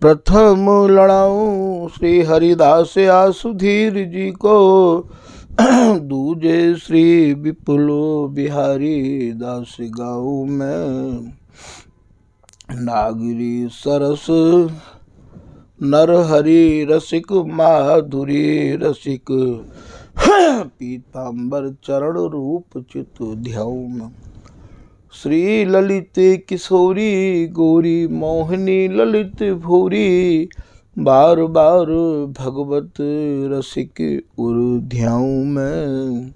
प्रथम लड़ाऊं श्री हरिदास आसुधीर जी को, दूजे श्री विपुल बिहारी दास गाऊं मैं। नागरी सरस नरहरि रसिक माधुरी रसिक, पीताम्बर चरण रूप चित ध्याऊं मैं। श्री ललित किशोरी गौरी मोहिनी ललित भूरी, बार बार भगवत रसिक उर ध्याऊं मैं।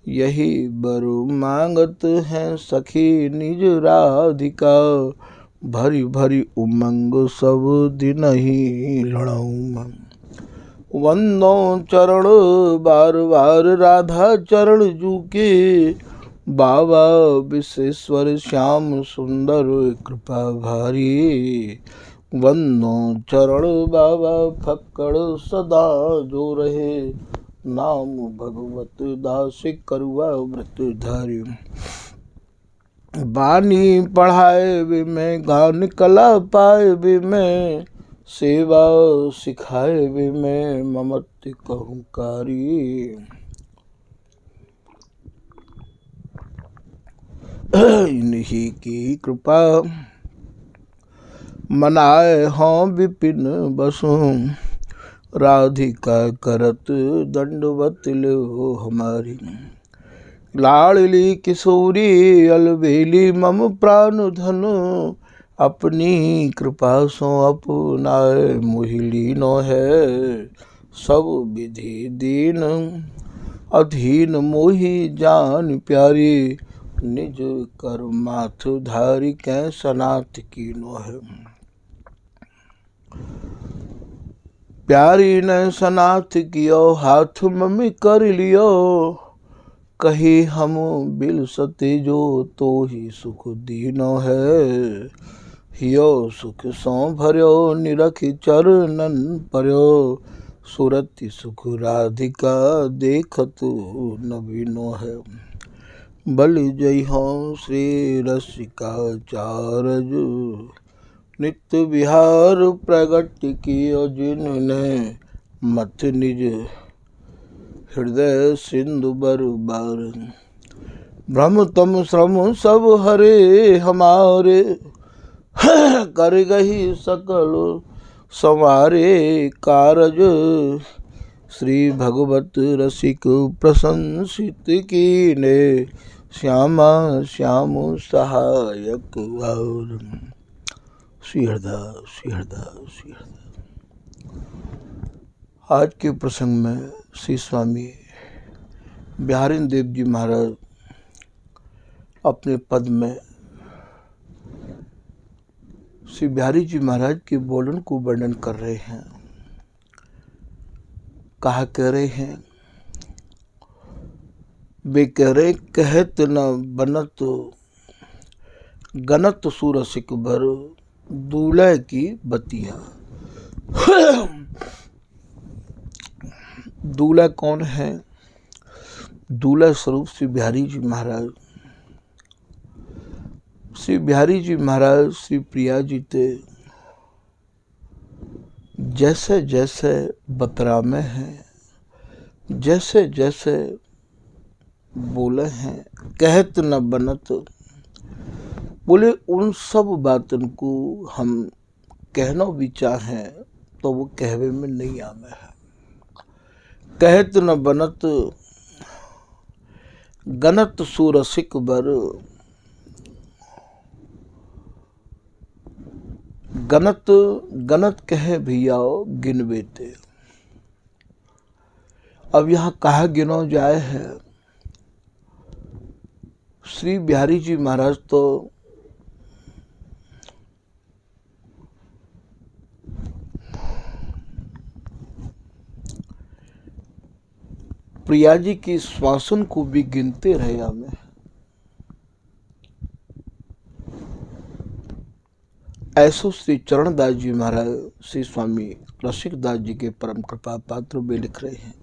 यही बर मांगत हैं सखी निज राधिका, भरी भरी उमंग सब दिन ही लड़ाऊं मैं। वंदो चरण बार बार राधा चरण जू के, बाबा विश्वेश्वर श्याम सुंदर कृपा भारी। वंदो चरण बाबा फक्कड़ सदा जो रहे, नाम भगवत दास करुआ व्रत धारी। बानी पढ़ाए वे मैं गान कला पाए वे मैं, सेवा सिखाए वे मैं ममत कहूकारी। इन्हीं की कृपा मनाए हों विपिन बसु, राधिका करत दंडवत लो हमारी। लाडली किशोरी अलबेली मम प्राण धन, अपनी कृपा सो अपनाए मोहिलीनो है। सब विधि दीन अधीन मोहि जान प्यारी, निज कर माथ धारी कै सनाथ कीनो है। प्यारी ने सनाथ कियो हाथ मम कर लियो, कही हम बिल सते जो तो ही सुख दीनो है। हियो सुख सो भर्यो निरख चरणन पर्यो, सुरति सुख राधिका देखत नवीनो है। बल जय हो श्री रसिकाचार्य, नित्य विहार प्रगट कियो जिनने, मत निज हृदय सिंधु बरबार। भ्रम तम श्रम सब हरे हमारे, कर गही सकल संवारे कारज। श्री भगवत रसिक प्रशंसित कीने, श्यामा श्याम सहायक और। श्री हरदास श्री हरदास श्री हरदास। आज के प्रसंग में श्री स्वामी बिहारीन देव जी महाराज अपने पद में श्री बिहारी जी महाराज के बोलन को वर्णन कर रहे हैं। कहा कह रहे हैं, वे कह रहे कहत न बनत गनत सुरसिक भर, दूल्हे की बतिया। दूल्हा कौन है? दूल्हा स्वरूप श्री बिहारी जी महाराज। श्री बिहारी जी महाराज श्री प्रिया जी ते जैसे जैसे बतरा में हैं, जैसे जैसे बोले हैं, कहत न बनत, बोले उन सब बातन को हम कहना भी चाहें तो वो कहवे में नहीं आवे है। कहत न बनत गनत सुरसिक बर, गनत गनत कहे भैया गिनवे ते। अब यहाँ कहा गिनो जाए है। श्री बिहारी जी महाराज तो प्रिया जी की श्वासन को भी गिनते रहे हमें। ऐसो श्री चरणदास जी महाराज श्री स्वामी रसिकदास जी के परम कृपा पात्र में लिख रहे हैं,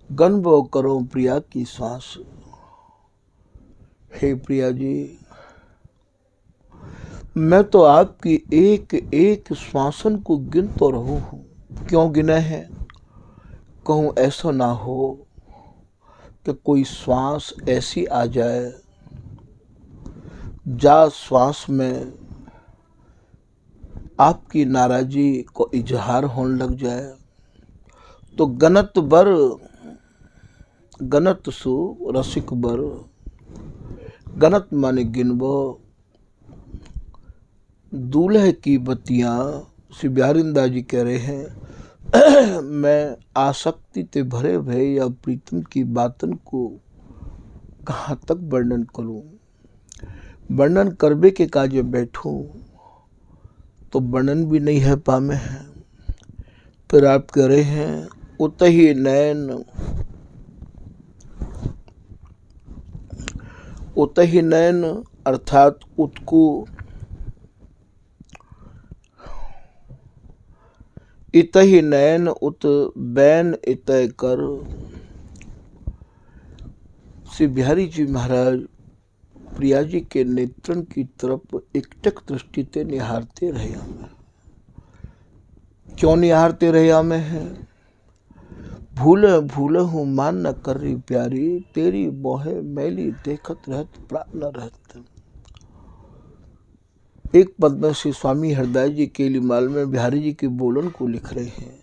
गन वो करो प्रिया की श्वास। हे प्रिया जी, मैं तो आपकी एक एक श्वासन को गिन तो रहूं हूँ। क्यों गिने हैं? कहूँ ऐसा ना हो कि कोई श्वास ऐसी आ जाए जा श्वास में आपकी नाराजी को इजहार होने लग जाए तो गनत बर गनत सु रसिक बर। गनत माने गिनबो, दूल्हे की बत्तियां। श्री बिहारिंदा जी कह रहे हैं मैं आसक्ति ते भरे भय या प्रीतम की बातन को कहाँ तक वर्णन करूं। वर्णन करबे के काजे बैठूं तो वर्णन भी नहीं है पामे हैं। फिर आप कह रहे हैं उतही नैन, उतही नैन अर्थात उत्को, इतही नैन उत बैन इतय कर। श्री बिहारी जी महाराज प्रिया जी के नेत्रन की तरफ एकटक दृष्टि से निहारते रहे हमें। क्यों निहारते रहे हमें हैं? भूले भूले हूँ मान न कर रही प्यारी, तेरी मोहे मैली देखत रहत प्राण न रहत। एक पद में श्री स्वामी हरदास जी के लिमाल में बिहारी जी के बोलन को लिख रहे हैं।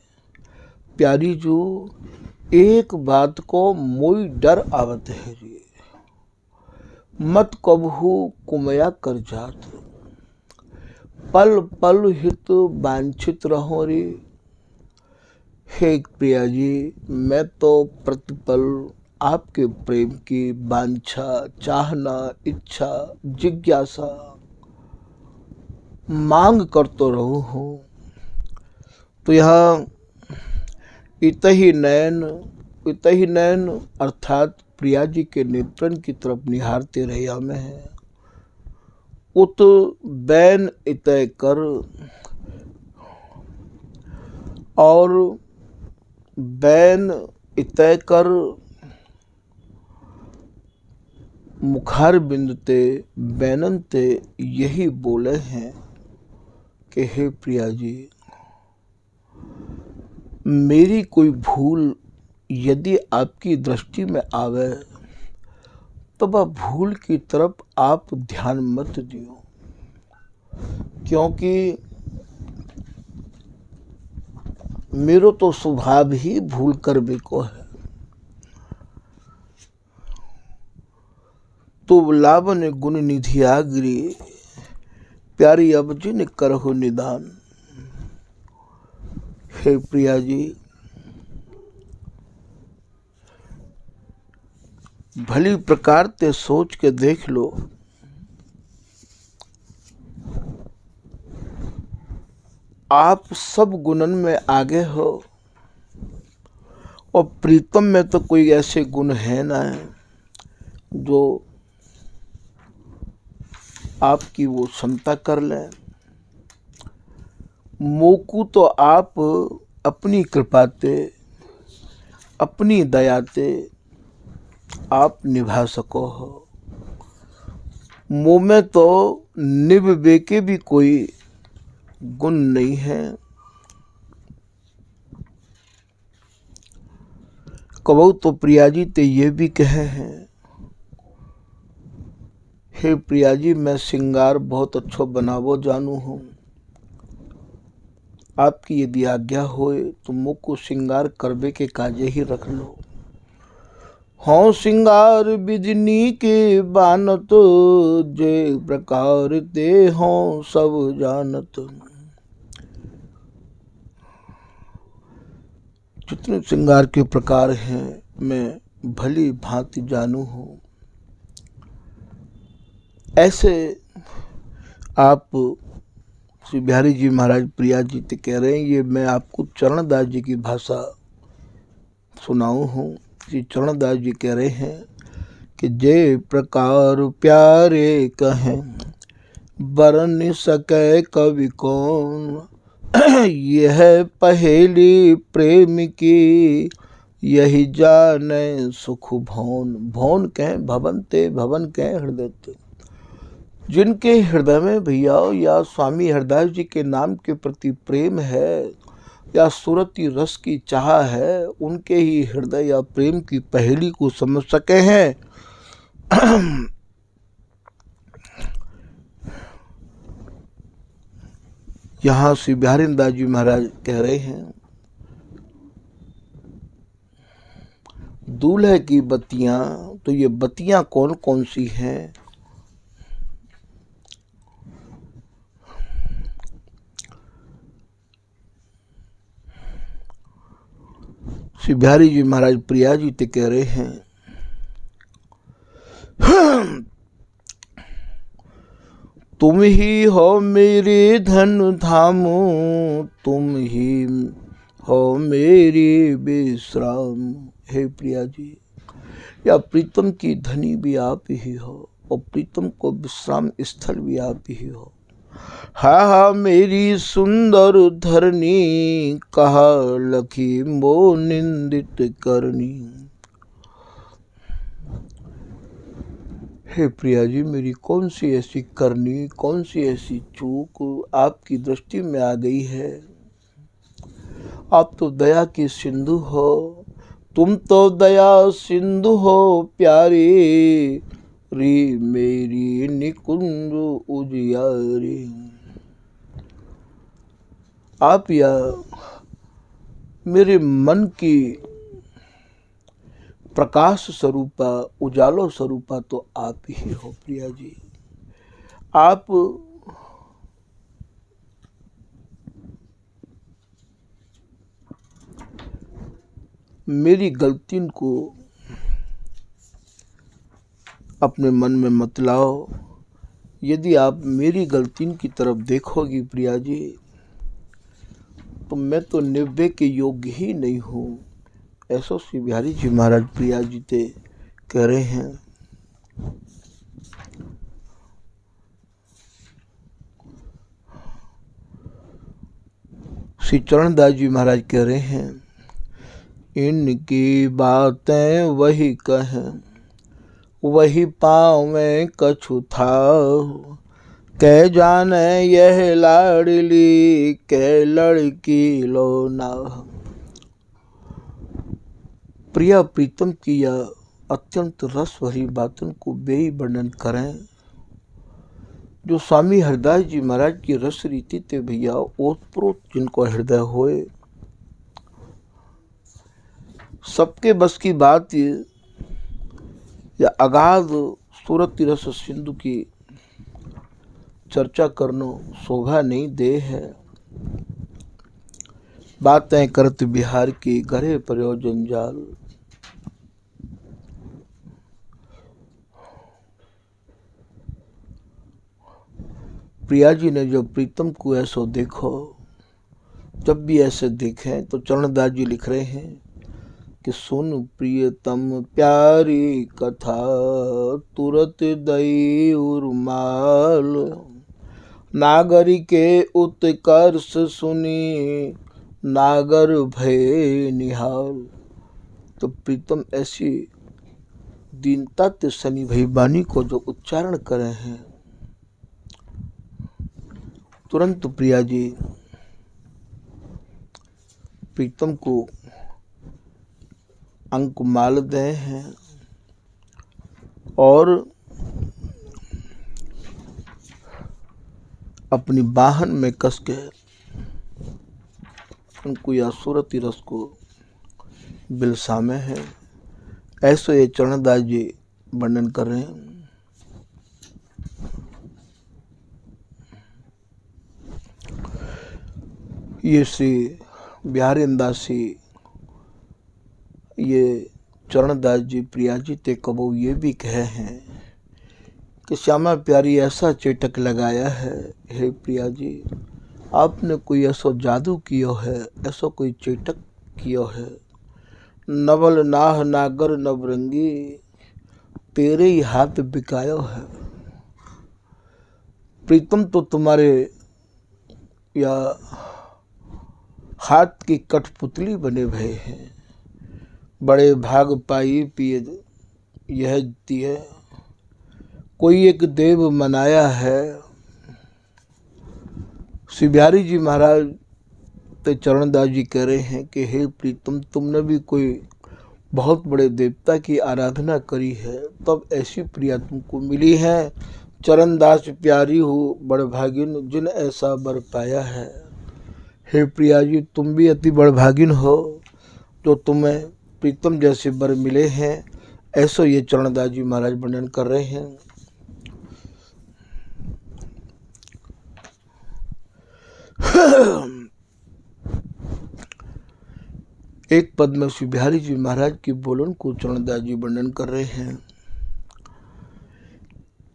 प्यारी जो एक बात को मोई डर आवत है जी, मत कबहू कुमया कर जात। पल पल हित वांछित रहो रे। हे प्रिया जी, मैं तो प्रतिपल आपके प्रेम की वांछा, चाहना, इच्छा, जिज्ञासा मांग कर तो रहूं हूँ। तो यहाँ इतही नैन अर्थात प्रिया जी के नेत्रन की तरफ निहारते रहे हमें हैं। उत बैन इतय कर, और बैन इतय कर मुखार बिंदते बैननते यही बोले हैं कि हे प्रिया जी, मेरी कोई भूल यदि आपकी दृष्टि में आवे तो वह भूल की तरफ आप ध्यान मत दियो, क्योंकि मेरो तो स्वभाव ही भूल करबे को है। तो लावन गुण निधि आगरी, प्यारी अब जिन करहु निदान। हे प्रिया जी, भली प्रकार ते सोच के देख लो, आप सब गुणन में आगे हो और प्रीतम में तो कोई ऐसे गुण है ना जो आपकी वो क्षमता कर लें। मोकू तो आप अपनी कृपाते, अपनी दयाते आप निभा सको हो। मुँह में तो निभवे के भी कोई गुण नहीं है। कबहू तो प्रिया जी ते ये भी कहे हैं, हे प्रिया जी, मैं श्रृंगार बहुत अच्छो बनावो जानू हूँ। आपकी यदि आज्ञा होए तो मुख को श्रृंगार करबे के काजे ही रख लो। हों श्रृंगार बिजनी के बानत, जे प्रकार ते हों सब जानत। जितने श्रृंगार के प्रकार हैं मैं भली भांति जानू हूँ। ऐसे आप श्री बिहारी जी महाराज प्रिया जी ते कह रहे हैं, ये मैं आपको चरणदास जी की भाषा सुनाऊं हूँ। श्री चरणदास जी कह रहे हैं कि जे प्रकार प्यारे कहें बरन सके कवि कौन। यह पहेली प्रेम की यही जाने सुख भवन। भवन कहें भवन ते, भवन कहें हृदय ते। जिनके हृदय में भैया या स्वामी हरदास जी के नाम के प्रति प्रेम है या सूरती रस की चाह है, उनके ही हृदय या प्रेम की पहेली को समझ सके हैं। यहाँ श्री बिहारीदास जी महाराज कह रहे हैं, दूल्हे की बत्तियां, तो ये बत्तियां कौन कौन सी हैं? श्री बिहारी जी महाराज प्रिया जी ते कह रहे हैं, तुम ही हो मेरे धन धाम, तुम ही हो मेरी विश्राम। हे प्रिया जी, या प्रीतम की धनी भी आप ही हो और प्रीतम को विश्राम स्थल भी आप ही हो। हा हा मेरी सुंदर धरनी, कहा लखी मो निंदित करनी। हे प्रिया जी, मेरी कौन सी ऐसी करनी, कौन सी ऐसी चूक आपकी दृष्टि में आ गई है? आप तो दया की सिंधु हो, तुम तो दया सिंधु हो प्यारी, री मेरी निकुंज उजियारी। आप या मेरे मन की प्रकाश स्वरूपा, उजालो स्वरूपा तो आप ही हो प्रिया जी। आप मेरी गलती को अपने मन में मत लाओ। यदि आप मेरी गलती की तरफ देखोगी प्रिया जी, तो मैं तो निभे के योग्य ही नहीं हूँ। ऐसा श्री बिहारी जी महाराज प्रिया जी ते कह रहे हैं। श्री चरणदास जी महाराज कह रहे हैं, इनकी बातें वही कहें, वही पाँवें कछु था, कह जाने यह लाडली, कह लड़की लो ना। प्रिया प्रीतम की यह अत्यंत रस भरी बातों को बेही वर्णन करें, जो स्वामी हरदास जी महाराज की रस रीति ते भैया ओतप्रोत जिनको हृदय होए। सबके बस की बात या अगाध सूरत रस सिंधु की चर्चा करनो शोभा नहीं दे है। बातें करत बिहार की घरे प्रयोजन जाल। प्रिया जी ने जो प्रीतम को ऐसो देखो, जब भी ऐसे देखें तो चरणदास जी लिख रहे हैं कि सुन प्रियतम प्यारी कथा, तुरत दई उर्माल, नागरी के उत्कर्ष सुनी, नागर भय निहाल। तो प्रीतम ऐसी दीनता ते सनी भई बानी को जो उच्चारण करे हैं, तुरंत प्रिया जी प्रीतम को अंक माल दे हैं और अपनी बाहन में कस के उनको या सूरती रस को बिलसामे हैं। ऐसे ये चरणदास जी वर्णन कर रहे हैं। ये श्री बिहारीदास जी, ये चरणदास जी प्रिया जी ते कबो ये भी कहे हैं कि श्यामा प्यारी ऐसा चेटक लगाया है, हे प्रिया जी आपने कोई ऐसा जादू कियो है, ऐसा कोई चेटक कियो है। नवल नाह नागर नवरंगी, तेरे ही हाथ बिकायो है। प्रीतम तो तुम्हारे या हाथ की कठपुतली बने भय हैं। बड़े भाग पाई पिए यह दिए, कोई एक देव मनाया है। श्री बिहारी जी महाराज ते चरणदास जी कह रहे हैं कि हे प्रीतम, तुमने भी कोई बहुत बड़े देवता की आराधना करी है, तब ऐसी प्रिया तुमको मिली है। चरणदास प्यारी हो बड़भागिन, जिन ऐसा बर पाया है। हे प्रिया जी, तुम भी अति बड़भागिन हो जो तुम्हें प्रीतम जैसे बर मिले हैं। ऐसा ये चरणदास जी महाराज वर्णन कर रहे हैं। एक पद में श्री बिहारी जी महाराज की बोलन को चरणदास जी वर्णन कर रहे हैं।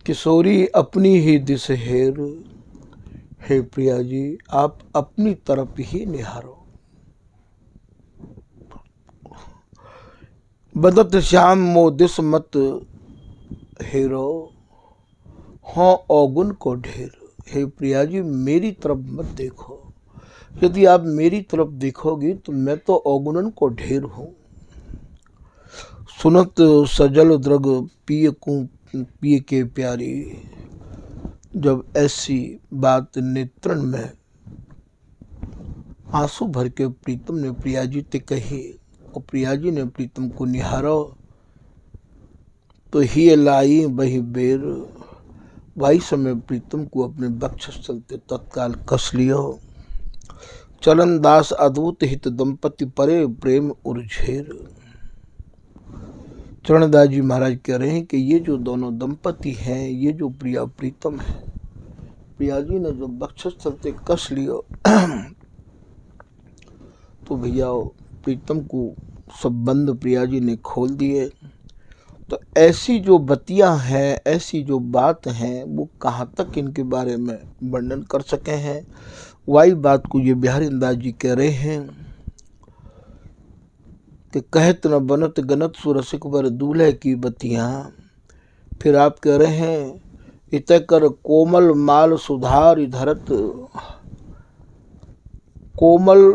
किशोरी अपनी ही दिस हेर, हे प्रिया जी आप अपनी तरफ ही निहारो। बदत श्याम मो दिस मत हेरो, हाँ औगुन को ढेर। हे प्रिया जी मेरी तरफ मत देखो, यदि आप मेरी तरफ देखोगी तो मैं तो औगुनन को ढेर हूँ। सुनत सजल द्रग पिए के प्यारी, जब ऐसी बात नेत्रन में आंसू भर के प्रीतम ने प्रिया जी ते कही और प्रिया जी ने प्रीतम को निहारो तो ही लाई वही बेर। वही समय प्रीतम को अपने वक्षस्थल ते तत्काल कस लियो। चरणदास अद्भुत हित दंपति परे प्रेम उर्झेर। चरणदास जी महाराज कह रहे हैं कि ये जो दोनों दंपति हैं, ये जो प्रिया प्रीतम है, प्रिया जी ने जो वक्षस्थल ते कस लियो तो भैया प्रीतम को सब बंद प्रिया जी ने खोल दिए। तो ऐसी जो बतियां हैं, ऐसी जो बात हैं, वो कहाँ तक इनके बारे में वर्णन कर सके हैं। वही बात को ये बिहारी दास जी कह रहे हैं कि कहत न बनत गनत सुरसिक बर दूल्हे की बतियां। फिर आप कह रहे हैं इत कर कोमल माल सुधार धरत। कोमल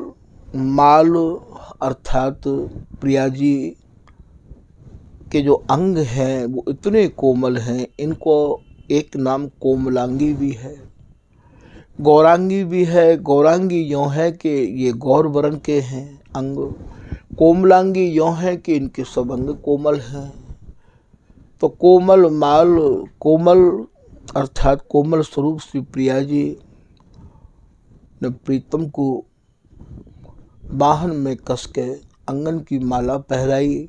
माल अर्थात प्रिया जी के जो अंग हैं वो इतने कोमल हैं, इनको एक नाम कोमलांगी भी है, गौरांगी भी है। गौरांगी यों है कि ये गौर वर्ण के हैं अंग, कोमलांगी यों है कि इनके सब अंग कोमल हैं। तो कोमल माल, कोमल अर्थात कोमल स्वरूप श्री प्रिया जी ने प्रीतम को बाहन में कस के अंगन की माला पहराई।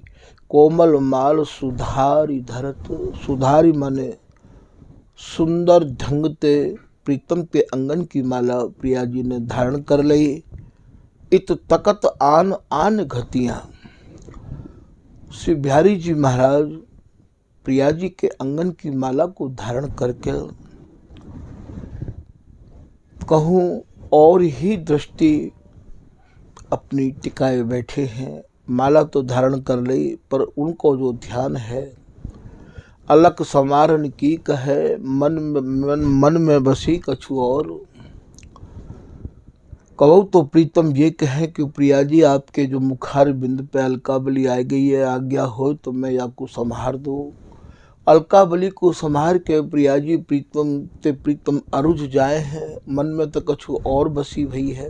कोमल माल सुधारी धरत, सुधारी माने सुंदर ढंग ते प्रीतम के अंगन की माला प्रिया जी ने धारण कर ली। इत तकत आन आन घतियां। श्री बिहारी जी महाराज प्रिया जी के अंगन की माला को धारण करके कहूँ और ही दृष्टि अपनी टिकाए बैठे हैं। माला तो धारण कर ली पर उनको जो ध्यान है अलग समारण की कहे, मन में बसी कछु और। कहो तो प्रीतम ये कहें कि प्रिया जी आपके जो मुखार बिंद पे अलकाबली आ गई है, आज्ञा हो तो मैं आपको संहार दूँ। अलकाबली को संहार के प्रिया जी प्रीतम अरुझ जाए हैं, मन में तो कछु और बसी भई है।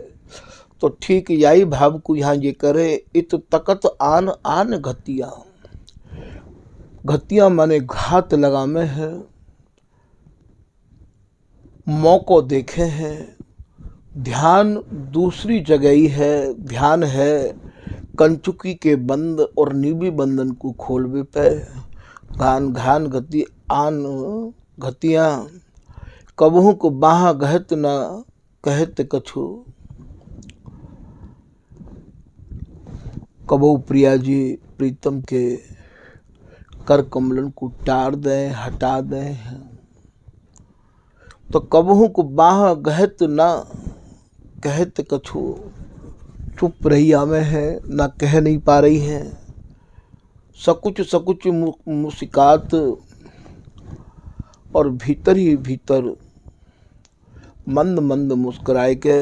तो ठीक यही भाव को यहाँ ये करे। इत तकत आन आन घतियां। घतियां माने घात लगा में है, मौको देखे हैं, ध्यान दूसरी जगह ही है। ध्यान है कंचुकी के बंद और नीबी बंधन को खोलवे पे। घान घान गति आन घतियां, कबहू को बाह गहत न कहत कछु। कबहू प्रिया जी प्रीतम के कर कमलन को टार दें, हटा दें। तो कबहू को बाह गहत न कहत कछु, चुप रही आमे है, ना कह नहीं पा रही हैं। सकुच सकुच मुस्कात और भीतर ही भीतर मंद मंद मुस्कुराए के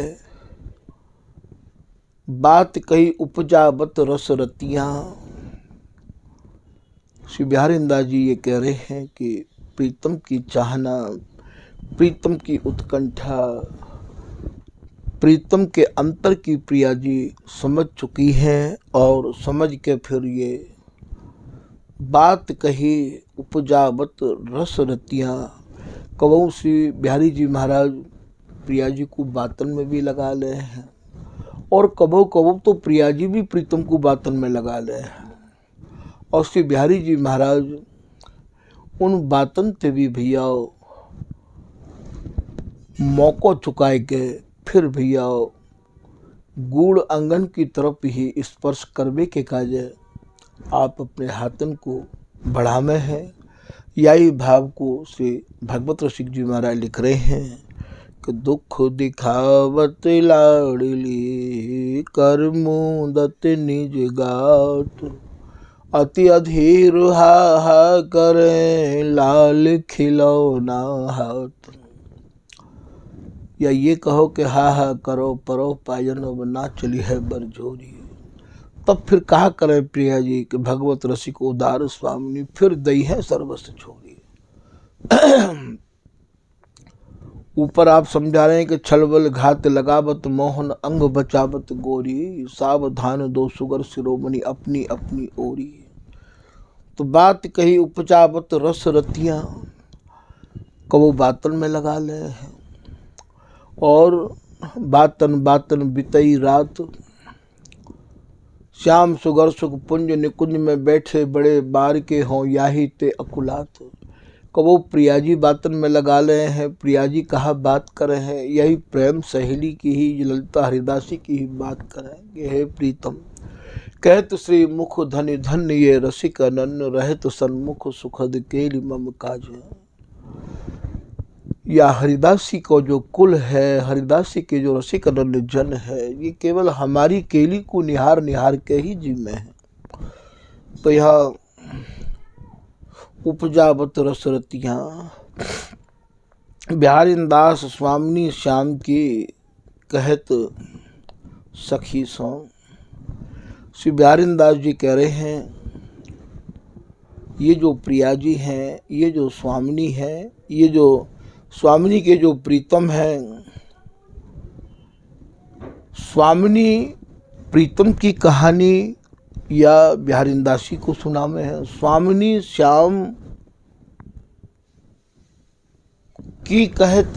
बात कही उपजावत रस रतियाँ। श्री बिहारी दास जी ये कह रहे हैं कि प्रीतम की चाहना, प्रीतम की उत्कंठा, प्रीतम के अंतर की प्रिया जी समझ चुकी हैं और समझ के फिर ये बात कही उपजावत रस रतियाँ। कबहू श्री बिहारी जी महाराज प्रिया जी को बातन में भी लगा ले हैं और कबहू कबहू तो प्रिया जी भी प्रीतम को बातन में लगा ले हैं। और श्री बिहारी जी महाराज उन बातन ते भी भैया मौको चुकाए के फिर भैया गूढ़ अंगन की तरफ ही स्पर्श करवे के काजे आप अपने हाथन को बढ़ावे हैं। यही भाव को श्री भगवत रसिक जी महाराज लिख रहे हैं कि दुख दिखावत लाडली कर मुदत निज गात, अति अधीर हा हा करें लाल खिलौना हाथ। या ये कहो कि हा हा करो परो पायन अब ना चली है बरजोरी। तब फिर कहा करें प्रिया जी कि भगवत रसिक उदार स्वामी फिर दई है सर्वस्व छोड़ी। ऊपर आप समझा रहे हैं कि छलबल घात लगावत मोहन अंग बचावत गोरी, सावधान दो सुगर शिरोमणि अपनी अपनी ओरी। तो बात कही उपजावत रस रतियाँ, कबो बातन में लगा ले हैं और बातन बातन बितई रात। श्याम सुगर सुख पुंज निकुंज में बैठे बड़े बार के हों याही ते अकुलात। कबो प्रिया जी बातन में लगा ले हैं, प्रिया जी कहा बात कर रहे हैं, यही प्रेम सहेली की ही ललिता हरिदासी की ही बात करें। हे प्रीतम कहत श्री मुख धनि धन्य ये रसिक अनन्य रहत सन्मुख सुखद केली मम काज। या हरिदासी को जो कुल है, हरिदासी के जो रसिक अनन्य जन है, ये केवल हमारी केली को निहार निहार के ही जी में है। तो यह उपजावत रसरतियाँ बिहारी दास स्वामिनी श्याम की कहत सखी सो। श्री बिहारी दास जी कह रहे हैं ये जो प्रिया जी हैं, ये जो स्वामिनी है, ये जो स्वामिनी के जो प्रीतम हैं, स्वामिनी प्रीतम की कहानी या बिहारी दासी को सुनावे हैं। स्वामिनी श्याम की कहत,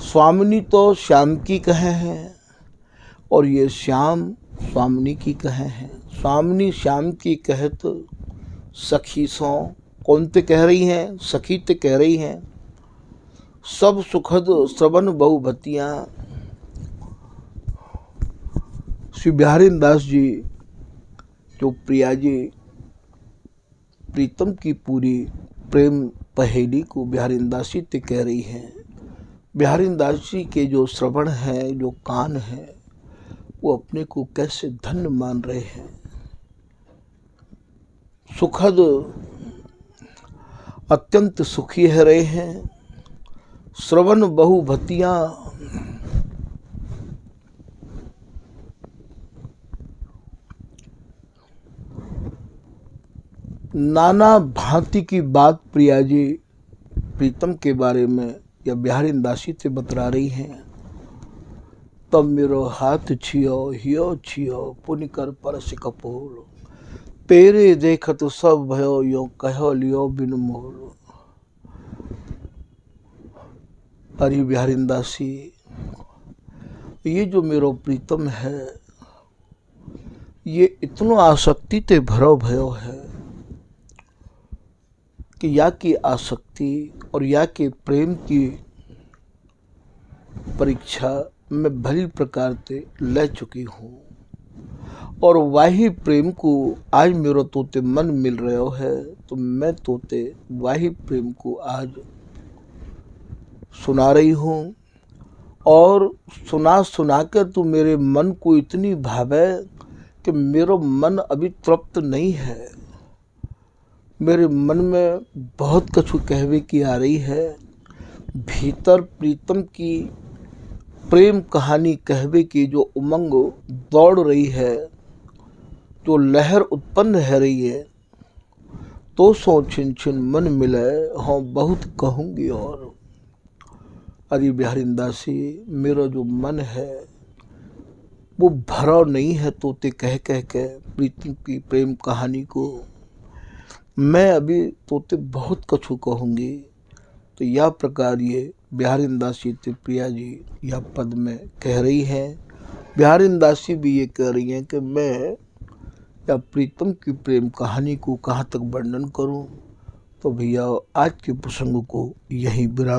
स्वामिनी तो श्याम की कहे हैं और ये श्याम स्वामिनी की कहे हैं। स्वामिनी श्याम की कहत सखी सो, कौन ते कह रही हैं? सखी ते कह रही हैं। सब सुखद श्रवण बहुभतियाँ। श्री बिहारी दास जी जो प्रिया जी प्रीतम की पूरी प्रेम पहेली को बिहारी दासी ते कह रही हैं। बिहारी दासी के जो श्रवण हैं, जो कान हैं, वो अपने को कैसे धन्य मान रहे हैं। सुखद अत्यंत सुखी है रहे हैं। श्रवण बहुभतियाँ, नाना भांति की बात प्रिया जी प्रीतम के बारे में या बिहारी दासी से बतला रही हैं। तब मेरो हाथ छियो हियो छियो पुण्य कर परस कपोल, पेरे देखत सब भयो यो कहो लियो बिन मोल। अरे बिहारी दासी, ये जो मेरो प्रीतम है, ये इतनो आसक्ति ते भरो भयो है कि या की आसक्ति और या के प्रेम की परीक्षा मैं भली प्रकार से ले चुकी हूँ और वाही प्रेम को आज मेरो तोते मन मिल रहे है, तो मैं तोते वाही प्रेम को आज सुना रही हूँ। और सुना सुना कर तो मेरे मन को इतनी भावे कि मेरा मन अभी तृप्त नहीं है। मेरे मन में बहुत कछु कहवे की आ रही है। भीतर प्रीतम की प्रेम कहानी कहवे की जो उमंग दौड़ रही है, जो लहर उत्पन्न हो रही है, तो सो छिन छिन मन मिले, हाँ बहुत कहूँगी और। अरे बिहारी दासी, मेरा जो मन है वो भरा नहीं है तोते कह कह के प्रीति की प्रेम कहानी को। मैं अभी तोते बहुत कछु कहूँगी। तो यह प्रकार ये बिहारी दासी त्रिप्रिया जी यह पद में कह रही हैं। बिहारी दासी भी ये कह रही हैं कि मैं या प्रीतम की प्रेम कहानी को कहाँ तक वर्णन करूं। तो भैया आज के प्रसंग को यहीं विराम